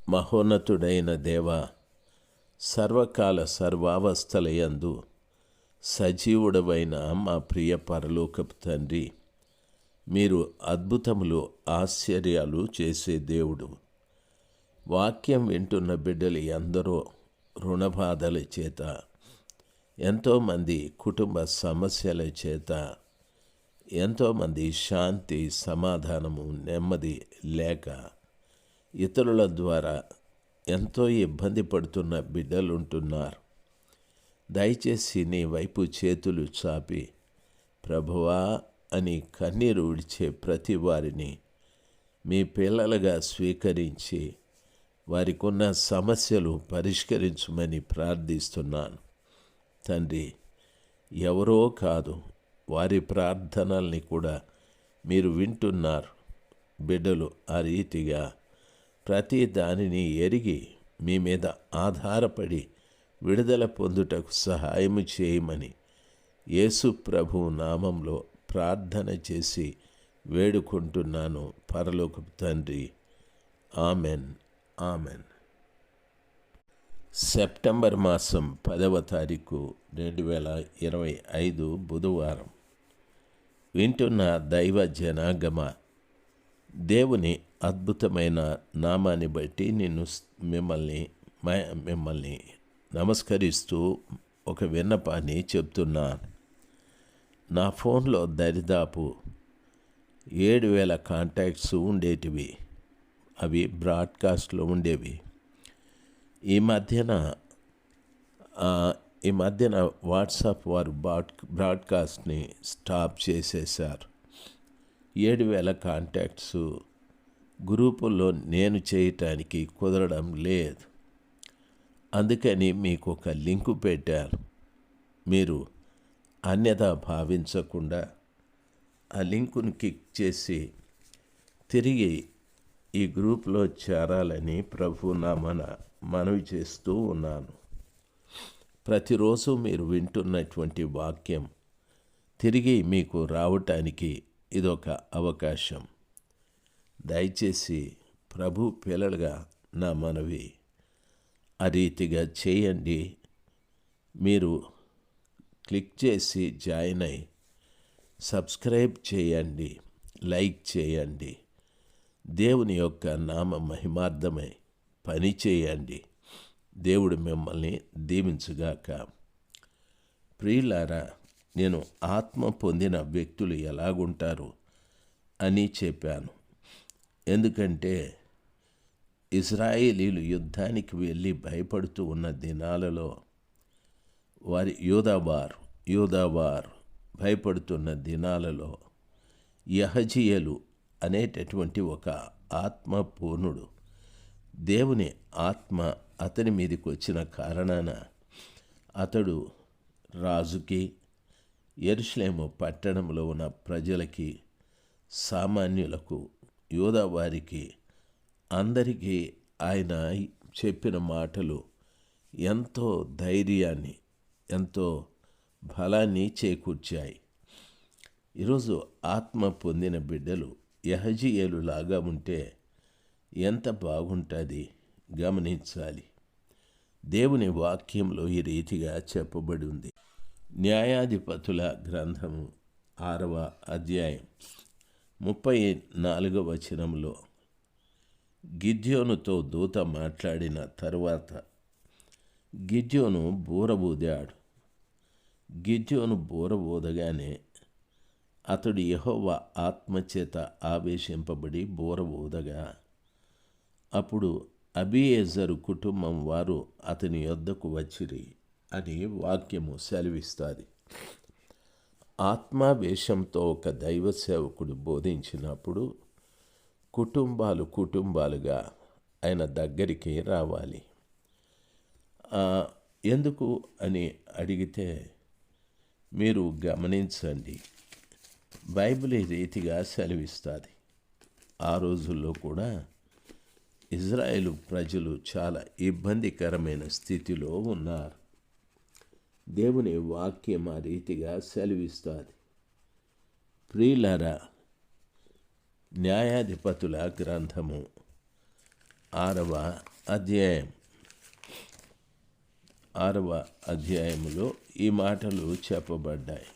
మహోన్నతుడైన దేవ, సర్వకాల సర్వావస్థలయందు సజీవుడవైన మా ప్రియ పరలోకపు తండ్రి, మీరు అద్భుతములు ఆశ్చర్యాలు చేసే దేవుడు. వాక్యం వింటున్న బిడ్డలు ఎందరో రుణబాధల చేత, ఎంతోమంది కుటుంబ సమస్యల చేత, ఎంతోమంది శాంతి సమాధానము నెమ్మది లేక ఇతరుల ద్వారా ఎంతో ఇబ్బంది పడుతున్న బిడ్డలుంటున్నారు. దయచేసి నీ వైపు చేతులు చాపి ప్రభువా అని కన్నీరు విడిచే ప్రతి వారిని మీ పిల్లలుగా స్వీకరించి వారికున్న సమస్యలు పరిష్కరించమని ప్రార్థిస్తున్నాను. తండ్రి, ఎవరో కాదు, వారి ప్రార్థనల్ని కూడా మీరు వింటున్నారు. బిడ్డలు ఆ రీతిగా ప్రతి దానిని ఎరిగి మీ మీద ఆధారపడి విడుదల పొందుటకు సహాయము చేయమని యేసు ప్రభు నామంలో ప్రార్థన చేసి వేడుకుంటున్నాను పరలోకపు తండ్రి. Amen, amen. సెప్టెంబర్ మాసం 10వ తారీఖు 2025 బుధవారం. వింటున్న దైవ జనాగమ, దేవుని అద్భుతమైన నామాన్ని బట్టి మిమ్మల్ని నమస్కరిస్తూ ఒక విన్నపాన్ని చెప్తున్నాను. నా ఫోన్లో దరిదాపు 7,000 కాంటాక్ట్స్ ఉండేటివి. అవి బ్రాడ్కాస్ట్లో ఉండేవి. ఈ మధ్యన వాట్సాప్ వారు బ్రాడ్కాస్ట్ని స్టాప్ చేసేశారు. 7,000 కాంటాక్ట్స్ గ్రూపుల్లో నేను చేయటానికి కుదరడం లేదు. అందుకని మీకు ఒక లింకు పెట్టాను. మీరు అన్యథా భావించకుండా ఆ లింకును క్లిక్ చేసి తిరిగి ఈ గ్రూప్లో చేరాలని ప్రభునామన మనవి చేస్తూ ఉన్నాను. ప్రతిరోజు మీరు వింటున్నటువంటి వాక్యం తిరిగి మీకు రావటానికి ఇదొక అవకాశం. దయచేసి ప్రభు పిల్లలుగా నా మనవి, ఆ రీతిగా చేయండి. మీరు క్లిక్ చేసి జాయిన్ అయి సబ్స్క్రైబ్ చేయండి, లైక్ చేయండి. దేవుని యొక్క నామ మహిమార్థమై పని చేయండి. దేవుడు మిమ్మల్ని దీవించుగాక. ప్రియులారా, నేను ఆత్మ పొందిన వ్యక్తులు ఎలాగుంటారు అని చెప్పాను. ఎందుకంటే ఇశ్రాయేలీలు యుద్ధానికి వెళ్ళి భయపడుతూ ఉన్న దినాలలో, వారి యూదావారు భయపడుతున్న దినాలలో యహజీయేలు అనేటటువంటి ఒక ఆత్మ పూర్ణుడు, దేవుని ఆత్మ అతని మీదకి వచ్చిన కారణాన అతడు రాజుకి, యెరూషలేము పట్టణంలో ఉన్న ప్రజలకి, సామాన్యులకు, యూదావారికి అందరికీ ఆయన చెప్పిన మాటలు ఎంతో ధైర్యాన్ని, ఎంతో బలాన్ని చేకూర్చాయి. ఈరోజు ఆత్మ పొందిన బిడ్డలు యహజీయేలు లాగా ఉంటే ఎంత బాగుంటుంది గమనించాలి. దేవుని వాక్యంలో ఈ రీతిగా చెప్పబడి ఉంది. న్యాయాధిపతుల గ్రంథము 6వ అధ్యాయం 34వ వచనంలో, గిద్యోనుతో దూత మాట్లాడిన తరువాత గిద్యోను బూరబూదాడు. గిద్యోను బూరబూదగానే అతడు యెహోవా ఆత్మచేత ఆవేశింపబడి బూరబూదగా, అప్పుడు అబీయెజరు కుటుంబం వారు అతని యొద్దకు వచ్చిరి అని వాక్యము సెలవిస్తుంది. ఆత్మావేశంతో ఒక దైవ సేవకుడు బోధించినప్పుడు కుటుంబాలుగా ఆయన దగ్గరికి రావాలి. ఎందుకు అని అడిగితే మీరు గమనించండి, బైబిల్ ఈ రీతిగా సెలవిస్తుంది. ఆ రోజుల్లో కూడా ఇజ్రాయేలు ప్రజలు చాలా ఇబ్బందికరమైన స్థితిలో ఉన్నారు. దేవుని వాక్యం ఆ రీతిగా సెలవిస్తుంది. ప్రియులారా, న్యాయాధిపతుల గ్రంథము 6వ అధ్యాయం 6వ అధ్యాయములో ఈ మాటలు చెప్పబడ్డాయి.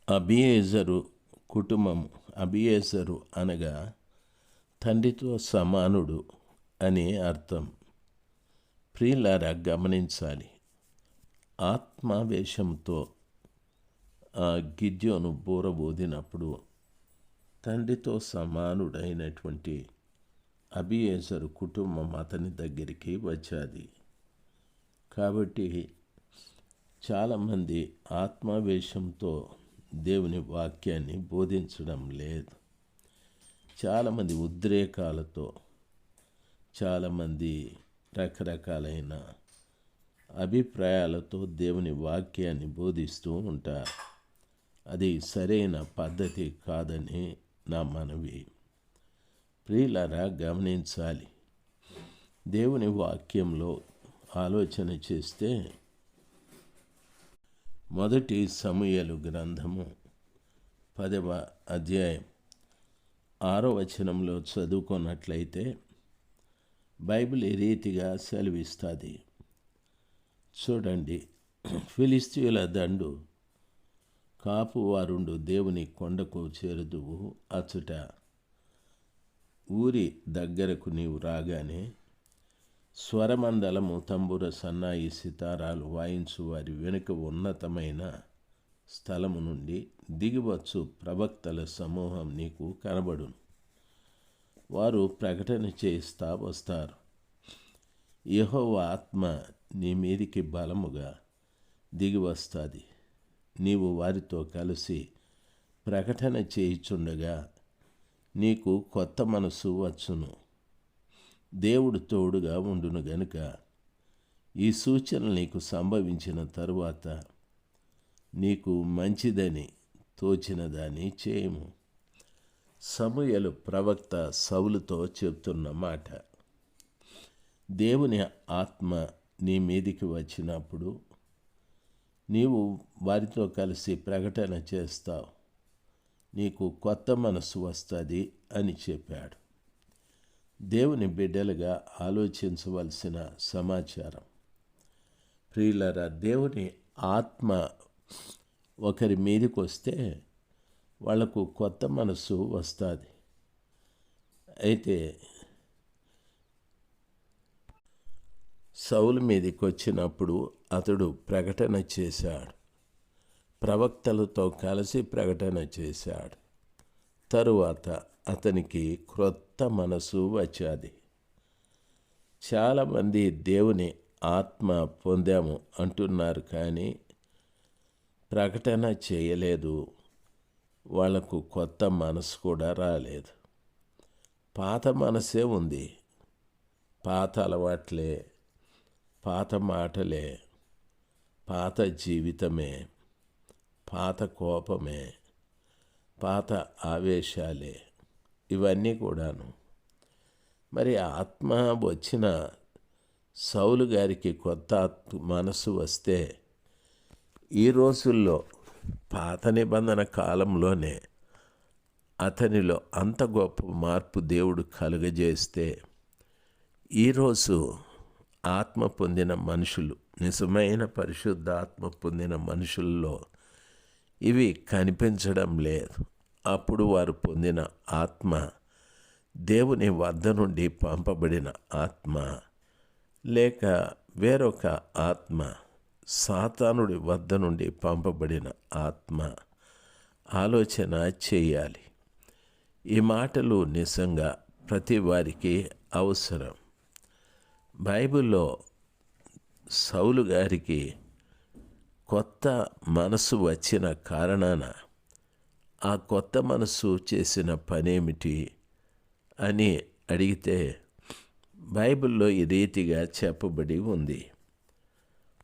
అబియేజరు కుటుంబం. అబియేజరు అనగా తండ్రితో సమానుడు అని అర్థం. ప్రియులారా, గమనించాలి. ఆత్మావేశంతో గిద్యోను బూరబూదినప్పుడు తండ్రితో సమానుడైనటువంటి అబియేజరు కుటుంబం అతని దగ్గరికి వచ్చాది. కాబట్టి చాలామంది ఆత్మావేశంతో దేవుని వాక్యాన్ని బోధించడం లేదు. చాలామంది ఉద్రేకాలతో, చాలామంది రకరకాలైన అభిప్రాయాలతో దేవుని వాక్యాన్ని బోధిస్తూ ఉంటారు. అది సరైన పద్ధతి కాదని నా మనవి. ప్రియులారా, గమనించాలి. దేవుని వాక్యంలో ఆలోచన చేస్తే మొదటి సమూయేలు గ్రంథము 10వ అధ్యాయం 6వ వచనంలో చదువుకున్నట్లయితే బైబిల్ ఈ రీతిగా సెలవిస్తుంది. చూడండి. ఫిలిష్తీయుల దండు కాపువారుండు దేవుని కొండకు చేరుదువు. అచ్చట ఊరి దగ్గరకు నీవు రాగానే స్వరమండలము, తంబుర, సన్నాయి, సితారాలు వాయించు వారి వెనుక ఉన్నతమైన స్థలము నుండి దిగివచ్చు ప్రవక్తల సమూహం నీకు కనబడును. వారు ప్రకటన చేస్తా వస్తారు. యెహోవా ఆత్మ నీ మీదికి బలముగా దిగి వస్తుంది. నీవు వారితో కలిసి ప్రకటన చేయుచుండగా నీకు కొత్త మనసు వచ్చును. దేవుడు తోడుగా ఉండును గనుక ఈ సూచనలు నీకు సంభవించిన తరువాత నీకు మంచిదని తోచిన దాన్ని చేయము. సమూయేలు ప్రవక్త సౌలుతో చెప్తున్న మాట. దేవుని ఆత్మ నీ మీదికి వచ్చినప్పుడు నీవు వారితో కలిసి ప్రకటన చేస్తావు. నీకు కొత్త మనసు వస్తుంది అని చెప్పాడు. దేవుని బిడ్డలుగా ఆలోచించవలసిన సమాచారం. ప్రియులారా, దేవుని ఆత్మ ఒకరి మీదకి వస్తే వాళ్లకు కొత్త మనసు వస్తుంది. అయితే సౌలు మీదకి వచ్చినప్పుడు అతడు ప్రకటన చేశాడు. ప్రవక్తలతో కలిసి ప్రకటన చేశాడు. తరువాత అతనికి క్రొత్త మనసు వచ్చాది. చాలామంది దేవుని ఆత్మ పొందాము అంటున్నారు, కానీ ప్రకటన చేయలేదు. వాళ్లకు కొత్త మనసు కూడా రాలేదు. పాత మనసే ఉంది. పాత అలవాట్లే, పాత మాటలే, పాత జీవితమే, పాత కోపమే, పాత ఆవేశాలే, ఇవన్నీ కూడాను. మరి ఆత్మ వచ్చిన సౌలు గారికి కొత్త మనసు వస్తే ఈ రోజుల్లో పాత నిబంధన కాలంలోనే అతనిలో అంత గొప్ప మార్పు దేవుడు కలుగజేస్తే ఈరోజు ఆత్మ పొందిన మనుషులు, నిజమైన పరిశుద్ధ ఆత్మ పొందిన మనుషుల్లో ఇవి కనిపించడం లేదు. అప్పుడు వారు పొందిన ఆత్మ దేవుని వద్ద నుండి పంపబడిన ఆత్మ, లేక వేరొక ఆత్మ, సాతానుడి వద్ద నుండి పంపబడిన ఆత్మ. ఆలోచన చేయాలి. ఈ మాటలు నిజంగా ప్రతి వారికి అవసరం. బైబిల్లో సౌలు గారికి కొత్త మనసు వచ్చిన కారణాన ఆ కొత్త మనసు చేసిన పనేమిటి అని అడిగితే బైబిల్లో ఈ రీతిగా చెప్పబడి ఉంది.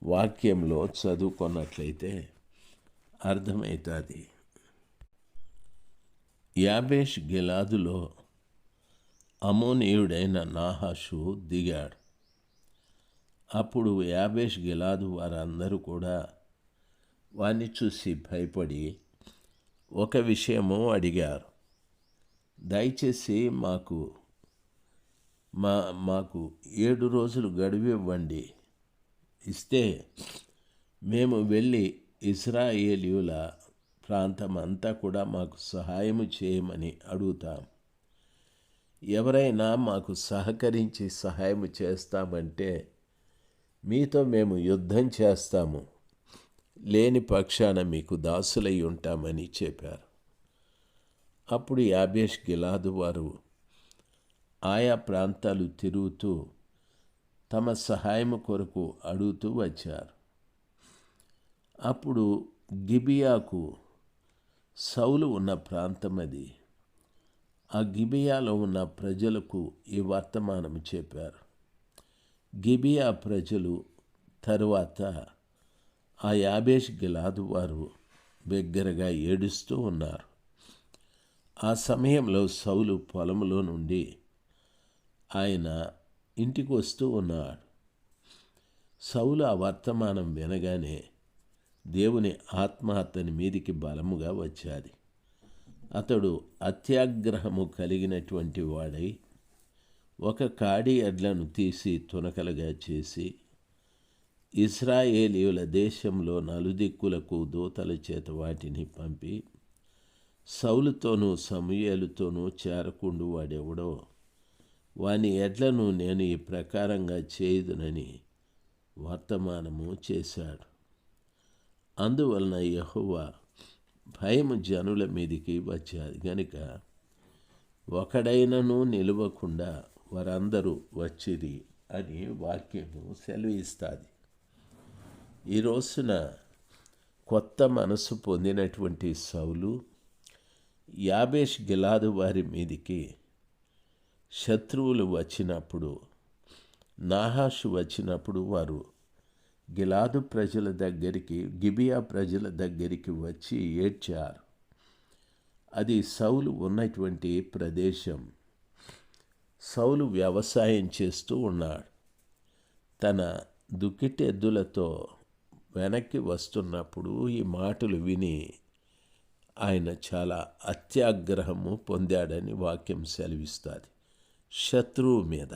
వాక్యంలో చదువుకున్నట్లయితే అర్థమవుతుంది. యాబేష్ గిలాదులో అమోనీయుడైన నాహాషు దిగాడు. అప్పుడు యాబేష్ గిలాదు వారందరూ కూడా వారిని చూసి భయపడి ఒక విషయము అడిగారు. దయచేసి మాకు 7 రోజులు గడువు ఇవ్వండి. ఇస్తే మేము వెళ్ళి ఇశ్రాయేలీయుల ప్రాంతం అంతా కూడా మాకు సహాయము చేయమని అడుగుతాం. ఎవరైనా మాకు సహకరించి సహాయం చేస్తామంటే మీతో మేము యుద్ధం చేస్తాము, లేని పక్షాన మీకు దాసులై ఉంటామని చెప్పారు. అప్పుడు యాబేష్ గిలాదు వారు ఆయా ప్రాంతాలు తిరుగుతూ తమ సహాయం కొరకు అడుగుతూ వచ్చారు. అప్పుడు గిబియాకు సౌలు ఉన్న ప్రాంతం అది. ఆ గిబియాలో ఉన్న ప్రజలకు ఈ వర్తమానం చెప్పారు. గిబియా ప్రజలు తరువాత ఆ యాబేష్ గిలాదు వారు బిగ్గరగా ఏడుస్తూ ఉన్నారు. ఆ సమయంలో సౌలు పొలంలో నుండి ఆయన ఇంటికి వస్తూ ఉన్నాడు. సౌలు ఆ వర్తమానం వినగానే దేవుని ఆత్మ అతని మీదికి బలముగా వచ్చాది. అతడు అత్యాగ్రహము కలిగినటువంటి వాడై ఒక కాడి ఎడ్లను తీసి తునకలుగా చేసి ఇశ్రాయేలీయుల దేశంలో నలుదిక్కులకు దూతల చేత వాటిని పంపి సౌలుతోనూ సమూయేలుతోనూ చేరకుండు వాడెవడో వాని ఎడ్లను నేను ఈ ప్రకారంగా చేయుదునని వర్తమానము చేశాడు. అందువలన యెహోవా భయము జనుల మీదికి వచ్చాది గనుక ఒకడైనను నిలవకుండా వారందరూ వచ్చిరి అని వాక్యము సెలవిస్తుంది. ఈ రోజున కొత్త మనసు పొందినటువంటి సౌలు యాబేష్ గిలాదు వారి మీదికి శత్రువులు వచ్చినప్పుడు, నాహాషు వచ్చినప్పుడు వారు గిలాదు ప్రజల దగ్గరికి, గిబియా ప్రజల దగ్గరికి వచ్చి ఏడ్చారు. అది సౌలు ఉన్నటువంటి ప్రదేశం. సౌలు వ్యవసాయం చేస్తూ ఉన్నాడు. తన దుక్కిటెద్దులతో వెనక్కి వస్తున్నప్పుడు ఈ మాటలు విని ఆయన చాలా అత్యాగ్రహము పొందాడని వాక్యం సెలవిస్తుంది. శత్రువు మీద